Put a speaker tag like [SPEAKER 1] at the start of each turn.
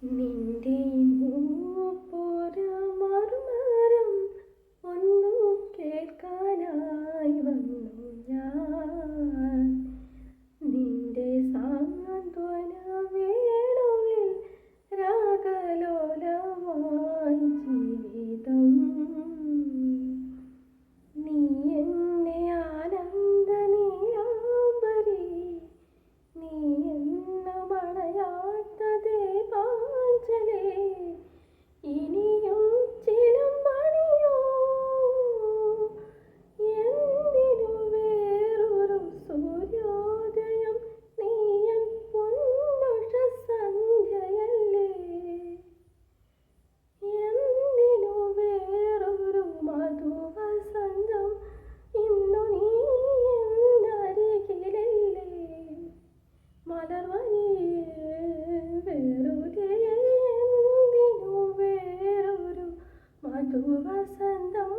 [SPEAKER 1] നിന്റെ മൂപ്പുരമർമരം ഒന്നു കേൾക്കാനായി വന്നു ഞാൻ. നിന്റെ സാന്ത്വന വേണുവിൽ രാഗലോലമായി ജീവിതം. നീ എന്നെ ആനന്ദ നീലാംബരി, നീ എന്നും അണയാത്ത ദീപാഞ്ജലി. ഇനിയും ചിലമ്പണിയോ, എന്തിനു വേറൊരു സൂര്യോദയം? നീ എൻ പൊന്നുഷ സന്ധ്യയല്ലേ, എന്തിനു വേറൊരു മധുവസന്തം? ഇന്നു നീ എന്നരികിലല്ലേ, മലർവനിയേ വെറുതെ എന്തിനു വേറൊരു മധുവസന്തം?